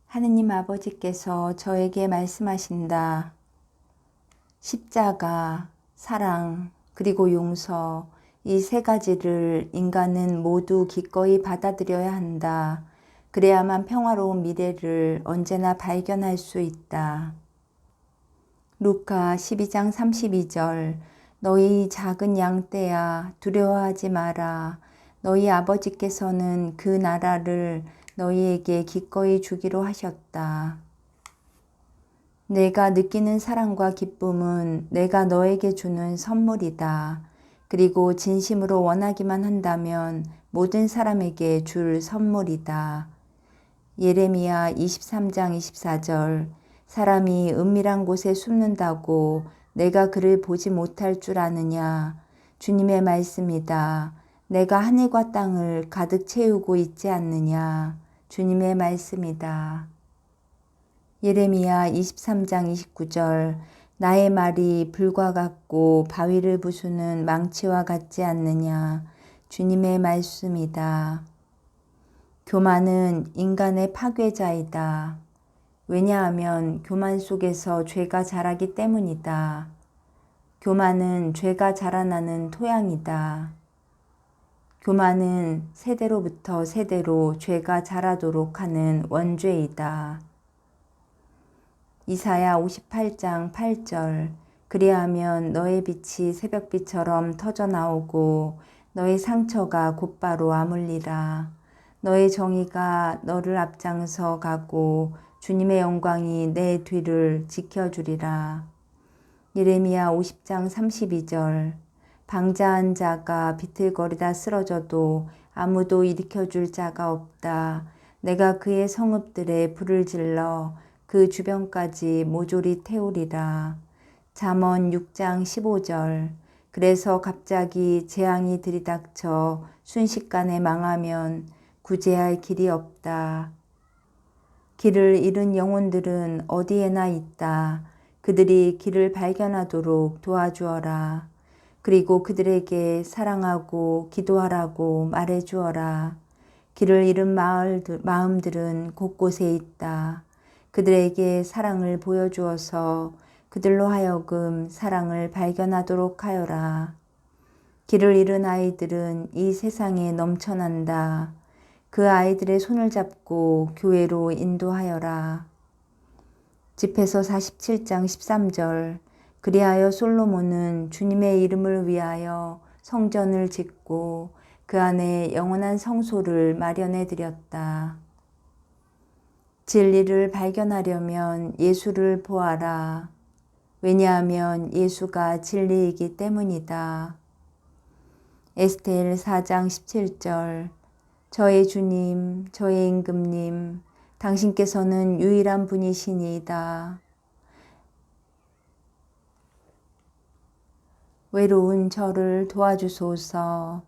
하느님 아버지께서 저에게 말씀하신다. 십자가, 사랑, 그리고 용서, 이 세 가지를 인간은 모두 기꺼이 받아들여야 한다. 그래야만 평화로운 미래를 언제나 발견할 수 있다. 루카 12장 32절 너희 작은 양떼야 두려워하지 마라. 너희 아버지께서는 그 나라를 너희에게 기꺼이 주기로 하셨다. 내가 느끼는 사랑과 기쁨은 내가 너에게 주는 선물이다. 그리고 진심으로 원하기만 한다면 모든 사람에게 줄 선물이다. 예레미야 23장 24절 사람이 은밀한 곳에 숨는다고 내가 그를 보지 못할 줄 아느냐. 주님의 말씀이다. 내가 하늘과 땅을 가득 채우고 있지 않느냐. 주님의 말씀이다. 예레미야 23장 29절 나의 말이 불과 같고 바위를 부수는 망치와 같지 않느냐. 주님의 말씀이다. 교만은 인간의 파괴자이다. 왜냐하면 교만 속에서 죄가 자라기 때문이다. 교만은 죄가 자라나는 토양이다. 교만은 세대로부터 세대로 죄가 자라도록 하는 원죄이다. 이사야 58장 8절 그리하면 너의 빛이 새벽빛처럼 터져나오고 너의 상처가 곧바로 아물리라. 너의 정의가 너를 앞장서 가고 주님의 영광이 내 뒤를 지켜주리라. 예레미야 50장 32절 방자한 자가 비틀거리다 쓰러져도 아무도 일으켜줄 자가 없다. 내가 그의 성읍들에 불을 질러 그 주변까지 모조리 태우리라. 잠언 6장 15절 그래서 갑자기 재앙이 들이닥쳐 순식간에 망하면 구제할 길이 없다. 길을 잃은 영혼들은 어디에나 있다. 그들이 길을 발견하도록 도와주어라. 그리고 그들에게 사랑하고 기도하라고 말해주어라. 길을 잃은 마음들은 곳곳에 있다. 그들에게 사랑을 보여주어서 그들로 하여금 사랑을 발견하도록 하여라. 길을 잃은 아이들은 이 세상에 넘쳐난다. 그 아이들의 손을 잡고 교회로 인도하여라. 집회서 47장 13절 그리하여 솔로몬은 주님의 이름을 위하여 성전을 짓고 그 안에 영원한 성소를 마련해 드렸다. 진리를 발견하려면 예수를 보아라. 왜냐하면 예수가 진리이기 때문이다. 에스겔 4장 17절 저의 주님, 저의 임금님, 당신께서는 유일한 분이시니이다. 외로운 저를 도와주소서.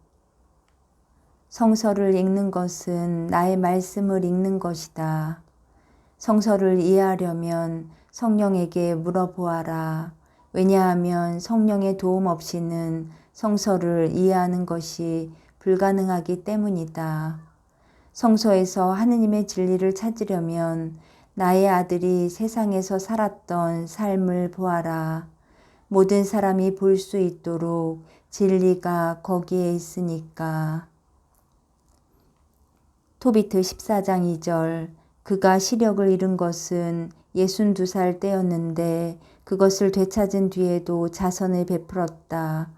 성서를 읽는 것은 나의 말씀을 읽는 것이다. 성서를 이해하려면 성령에게 물어보아라. 왜냐하면 성령의 도움 없이는 성서를 이해하는 것이 불가능하기 때문이다. 성서에서 하느님의 진리를 찾으려면 나의 아들이 세상에서 살았던 삶을 보아라. 모든 사람이 볼 수 있도록 진리가 거기에 있으니까. 토비트 14장 2절 그가 시력을 잃은 것은 62살 때였는데 그것을 되찾은 뒤에도 자선을 베풀었다.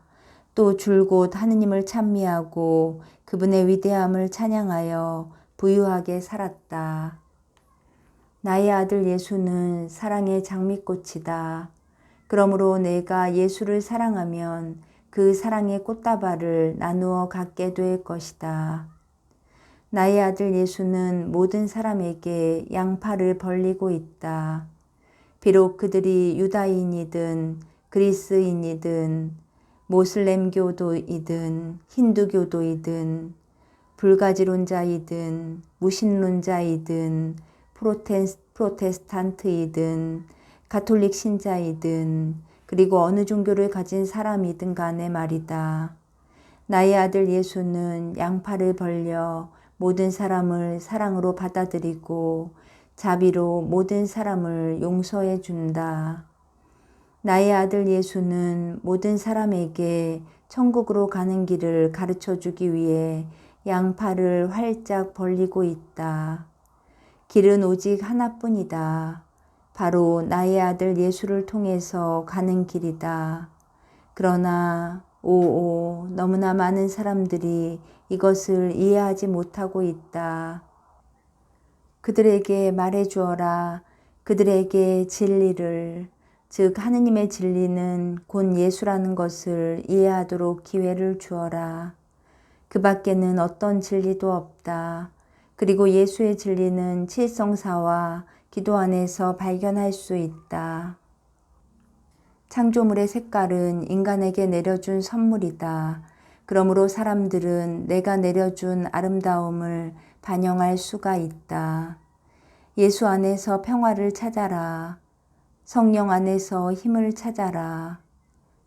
또 줄곧 하느님을 찬미하고 그분의 위대함을 찬양하여 부유하게 살았다. 나의 아들 예수는 사랑의 장미꽃이다. 그러므로 내가 예수를 사랑하면 그 사랑의 꽃다발을 나누어 갖게 될 것이다. 나의 아들 예수는 모든 사람에게 양팔을 벌리고 있다. 비록 그들이 유다인이든 그리스인이든 모슬렘교도이든 힌두교도이든 불가지론자이든 무신론자이든 프로테스탄트이든 가톨릭 신자이든 그리고 어느 종교를 가진 사람이든 간에 말이다. 나의 아들 예수는 양팔을 벌려 모든 사람을 사랑으로 받아들이고 자비로 모든 사람을 용서해 준다. 나의 아들 예수는 모든 사람에게 천국으로 가는 길을 가르쳐 주기 위해 양팔을 활짝 벌리고 있다. 길은 오직 하나뿐이다. 바로 나의 아들 예수를 통해서 가는 길이다. 그러나 너무나 많은 사람들이 이것을 이해하지 못하고 있다. 그들에게 말해 주어라. 그들에게 진리를, 즉 하느님의 진리는 곧 예수라는 것을 이해하도록 기회를 주어라. 그 밖에는 어떤 진리도 없다. 그리고 예수의 진리는 칠성사와 기도 안에서 발견할 수 있다. 창조물의 색깔은 인간에게 내려준 선물이다. 그러므로 사람들은 내가 내려준 아름다움을 반영할 수가 있다. 예수 안에서 평화를 찾아라. 성령 안에서 힘을 찾아라.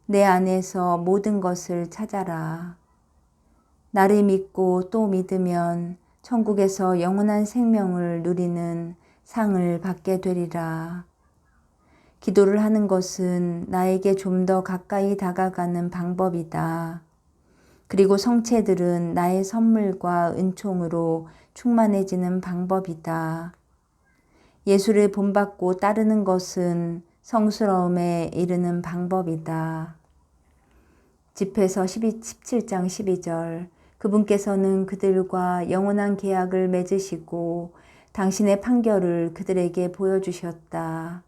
내 안에서 모든 것을 찾아라. 나를 믿고 또 믿으면 천국에서 영원한 생명을 누리는 상을 받게 되리라. 기도를 하는 것은 나에게 좀 더 가까이 다가가는 방법이다. 그리고 성체들은 나의 선물과 은총으로 충만해지는 방법이다. 예수를 본받고 따르는 것은 성스러움에 이르는 방법이다. 집회서 17장 12절. 그분께서는 그들과 영원한 계약을 맺으시고 당신의 판결을 그들에게 보여주셨다.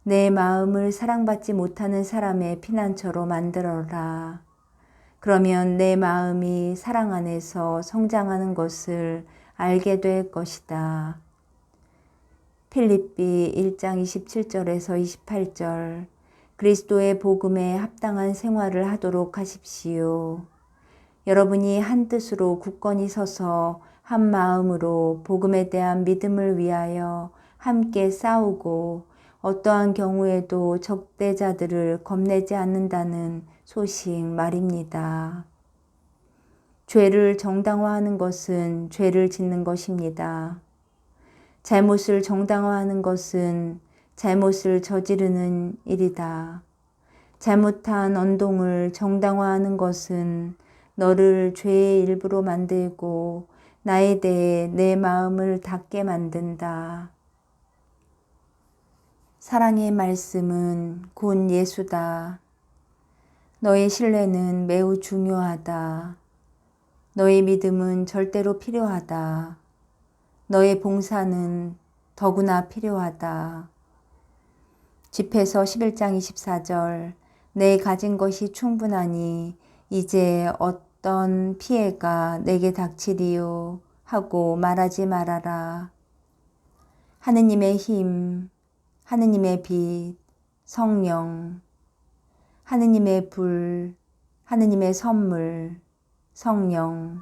내 마음을 사랑받지 못하는 사람의 피난처로 만들어라. 그러면 내 마음이 사랑 안에서 성장하는 것을 알게 될 것이다. 필립비 1장 27절에서 28절. 그리스도의 복음에 합당한 생활을 하도록 하십시오. 여러분이 한 뜻으로 굳건히 서서 한 마음으로 복음에 대한 믿음을 위하여 함께 싸우고 어떠한 경우에도 적대자들을 겁내지 않는다는 소식 말입니다. 죄를 정당화하는 것은 죄를 짓는 것입니다. 잘못을 정당화하는 것은 잘못을 저지르는 일이다. 잘못한 언동을 정당화하는 것은 너를 죄의 일부로 만들고 나에 대해 내 마음을 닫게 만든다. 사랑의 말씀은 곧 예수다. 너의 신뢰는 매우 중요하다. 너의 믿음은 절대로 필요하다. 너의 봉사는 더구나 필요하다. 집회서 11장 24절. 내 가진 것이 충분하니 이제 어떤 피해가 내게 닥치리요 하고 말하지 말아라. 하느님의 힘, 하느님의 빛, 성령, 하느님의 불, 하느님의 선물, 성령,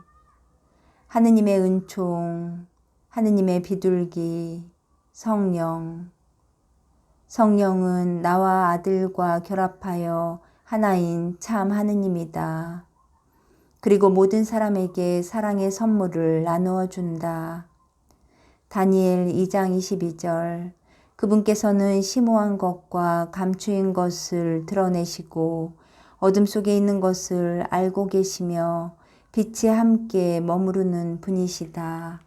하느님의 은총, 하느님의 비둘기, 성령. 성령은 나와 아들과 결합하여 하나인 참 하느님이다. 그리고 모든 사람에게 사랑의 선물을 나누어 준다. 다니엘 2장 22절. 그분께서는 심오한 것과 감추인 것을 드러내시고 어둠 속에 있는 것을 알고 계시며 빛이 함께 머무르는 분이시다.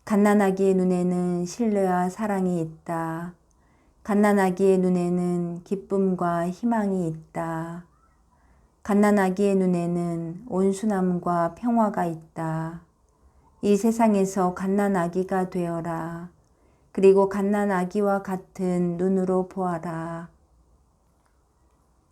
갓난아기의 눈에는 신뢰와 사랑이 있다. 갓난아기의 눈에는 기쁨과 희망이 있다. 갓난아기의 눈에는 온순함과 평화가 있다. 이 세상에서 갓난아기가 되어라. 그리고 갓난아기와 같은 눈으로 보아라.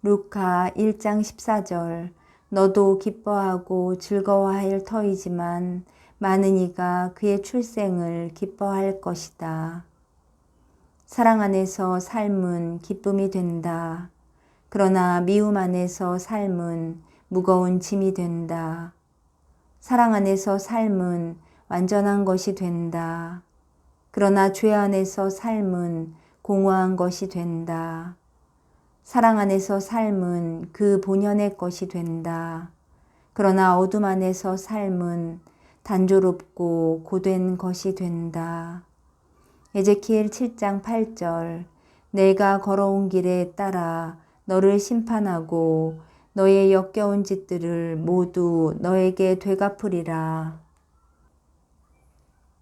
루카 1장 14절. 너도 기뻐하고 즐거워할 터이지만 많은 이가 그의 출생을 기뻐할 것이다. 사랑 안에서 삶은 기쁨이 된다. 그러나 미움 안에서 삶은 무거운 짐이 된다. 사랑 안에서 삶은 완전한 것이 된다. 그러나 죄 안에서 삶은 공허한 것이 된다. 사랑 안에서 삶은 그 본연의 것이 된다. 그러나 어둠 안에서 삶은 단조롭고 고된 것이 된다. 에제키엘 7장 8절 내가 걸어온 길에 따라 너를 심판하고 너의 역겨운 짓들을 모두 너에게 되갚으리라.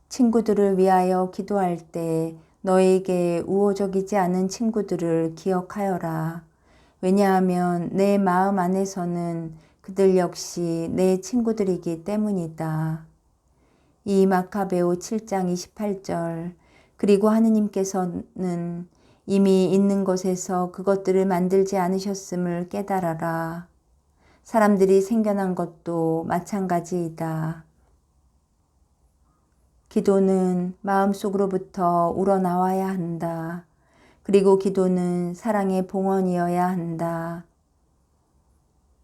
친구들을 위하여 기도할 때 너에게 우호적이지 않은 친구들을 기억하여라. 왜냐하면 내 마음 안에서는 그들 역시 내 친구들이기 때문이다. 이 마카베오 7장 28절 그리고 하느님께서는 이미 있는 것에서 그것들을 만들지 않으셨음을 깨달아라. 사람들이 생겨난 것도 마찬가지이다. 기도는 마음속으로부터 우러나와야 한다. 그리고 기도는 사랑의 봉헌이어야 한다.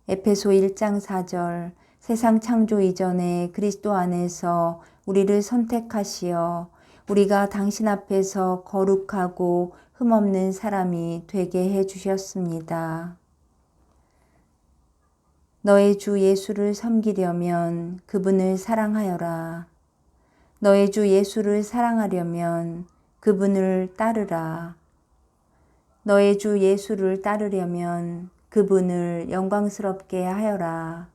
에페소 1장 4절 세상 창조 이전에 그리스도 안에서 우리를 선택하시어 우리가 당신 앞에서 거룩하고 흠없는 사람이 되게 해주셨습니다. 너의 주 예수를 섬기려면 그분을 사랑하여라. 너의 주 예수를 사랑하려면 그분을 따르라. 너의 주 예수를 따르려면 그분을 영광스럽게 하여라.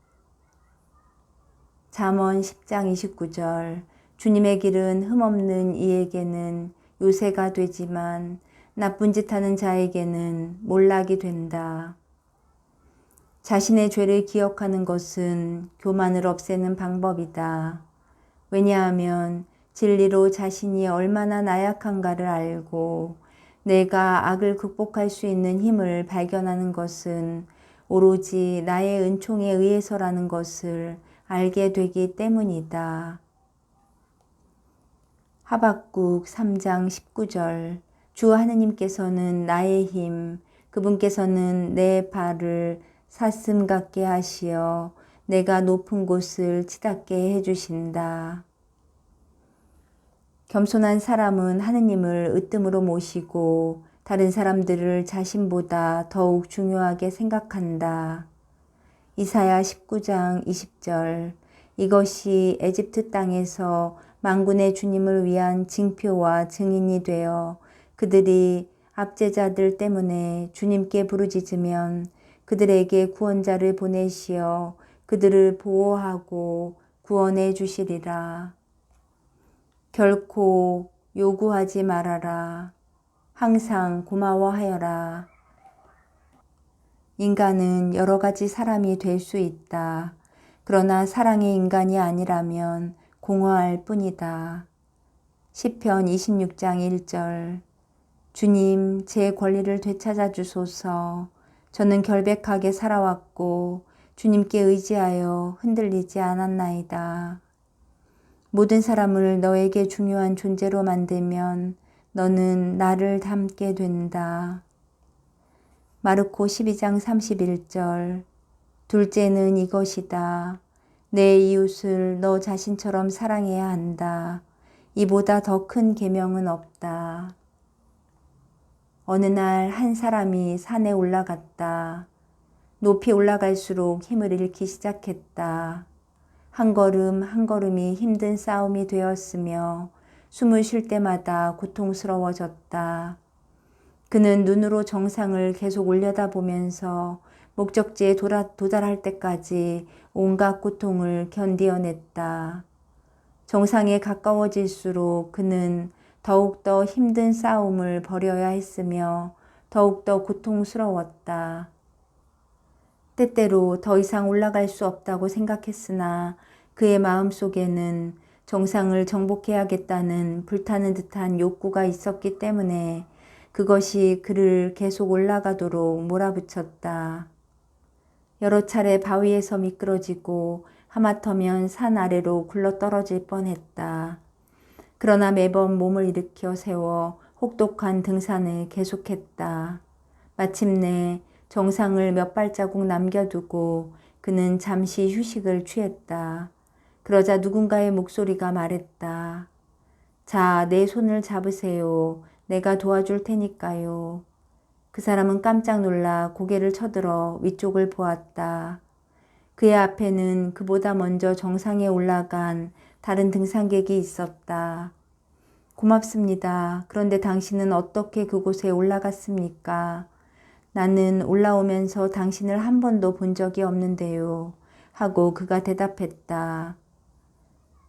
잠언 10장 29절 주님의 길은 흠없는 이에게는 요새가 되지만 나쁜 짓 하는 자에게는 몰락이 된다. 자신의 죄를 기억하는 것은 교만을 없애는 방법이다. 왜냐하면 진리로 자신이 얼마나 나약한가를 알고 내가 악을 극복할 수 있는 힘을 발견하는 것은 오로지 나의 은총에 의해서라는 것을 알게 되기 때문이다. 하박국 3장 19절 주 하느님께서는 나의 힘, 그분께서는 내 발을 사슴 같게 하시어 내가 높은 곳을 치닫게 해주신다. 겸손한 사람은 하느님을 으뜸으로 모시고 다른 사람들을 자신보다 더욱 중요하게 생각한다. 이사야 19장 20절 이것이 에집트 땅에서 만군의 주님을 위한 징표와 증인이 되어 그들이 압제자들 때문에 주님께 부르짖으면 그들에게 구원자를 보내시어 그들을 보호하고 구원해 주시리라. 결코 요구하지 말아라. 항상 고마워하여라. 인간은 여러 가지 사람이 될 수 있다. 그러나 사랑의 인간이 아니라면 공허할 뿐이다. 시편 26장 1절 주님 제 권리를 되찾아 주소서. 저는 결백하게 살아왔고 주님께 의지하여 흔들리지 않았나이다. 모든 사람을 너에게 중요한 존재로 만들면 너는 나를 닮게 된다. 마르코 12장 31절 둘째는 이것이다. 내 이웃을 너 자신처럼 사랑해야 한다. 이보다 더 큰 계명은 없다. 어느 날 한 사람이 산에 올라갔다. 높이 올라갈수록 힘을 잃기 시작했다. 한 걸음 한 걸음이 힘든 싸움이 되었으며 숨을 쉴 때마다 고통스러워졌다. 그는 눈으로 정상을 계속 올려다보면서 목적지에 도달할 때까지 온갖 고통을 견디어냈다. 정상에 가까워질수록 그는 더욱더 힘든 싸움을 벌여야 했으며 더욱더 고통스러웠다. 때때로 더 이상 올라갈 수 없다고 생각했으나 그의 마음속에는 정상을 정복해야겠다는 불타는 듯한 욕구가 있었기 때문에 그것이 그를 계속 올라가도록 몰아붙였다. 여러 차례 바위에서 미끄러지고 하마터면 산 아래로 굴러떨어질 뻔했다. 그러나 매번 몸을 일으켜 세워 혹독한 등산을 계속했다. 마침내 정상을 몇 발자국 남겨두고 그는 잠시 휴식을 취했다. 그러자 누군가의 목소리가 말했다. 자, 내 손을 잡으세요. 내가 도와줄 테니까요. 그 사람은 깜짝 놀라 고개를 쳐들어 위쪽을 보았다. 그의 앞에는 그보다 먼저 정상에 올라간 다른 등산객이 있었다. 고맙습니다. 그런데 당신은 어떻게 그곳에 올라갔습니까? 나는 올라오면서 당신을 한 번도 본 적이 없는데요. 하고 그가 대답했다.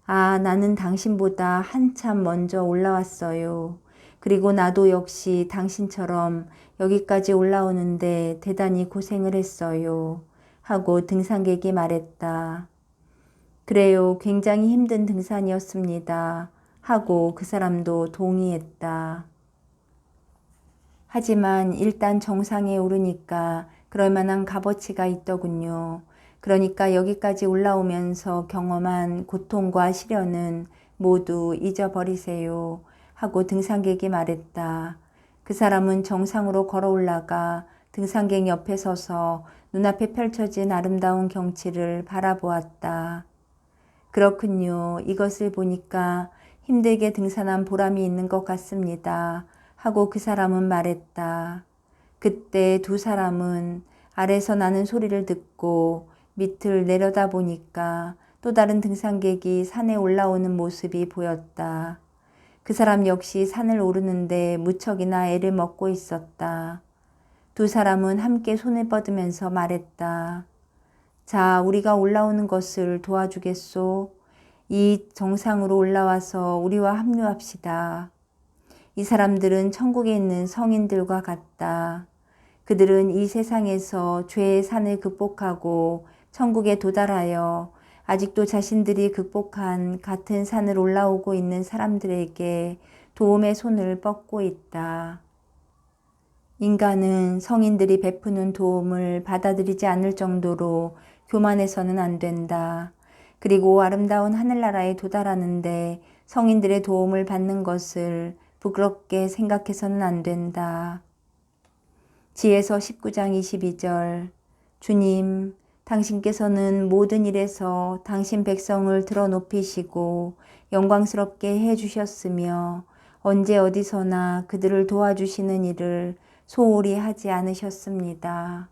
아, 나는 당신보다 한참 먼저 올라왔어요. 그리고 나도 역시 당신처럼 여기까지 올라오는데 대단히 고생을 했어요. 하고 등산객이 말했다. 그래요. 굉장히 힘든 등산이었습니다. 하고 그 사람도 동의했다. 하지만 일단 정상에 오르니까 그럴 만한 값어치가 있더군요. 그러니까 여기까지 올라오면서 경험한 고통과 시련은 모두 잊어버리세요. 하고 등산객이 말했다. 그 사람은 정상으로 걸어 올라가 등산객 옆에 서서 눈앞에 펼쳐진 아름다운 경치를 바라보았다. 그렇군요. 이것을 보니까 힘들게 등산한 보람이 있는 것 같습니다. 하고 그 사람은 말했다. 그때 두 사람은 아래서 나는 소리를 듣고 밑을 내려다 보니까 또 다른 등산객이 산에 올라오는 모습이 보였다. 그 사람 역시 산을 오르는데 무척이나 애를 먹고 있었다. 두 사람은 함께 손을 뻗으면서 말했다. 자, 우리가 올라오는 것을 도와주겠소? 이 정상으로 올라와서 우리와 합류합시다. 이 사람들은 천국에 있는 성인들과 같다. 그들은 이 세상에서 죄의 산을 극복하고 천국에 도달하여 아직도 자신들이 극복한 같은 산을 올라오고 있는 사람들에게 도움의 손을 뻗고 있다. 인간은 성인들이 베푸는 도움을 받아들이지 않을 정도로 교만해서는 안 된다. 그리고 아름다운 하늘나라에 도달하는데 성인들의 도움을 받는 것을 부끄럽게 생각해서는 안 된다. 지혜서 19장 22절 주님, 당신께서는 모든 일에서 당신 백성을 들어 높이시고 영광스럽게 해주셨으며 언제 어디서나 그들을 도와주시는 일을 소홀히 하지 않으셨습니다.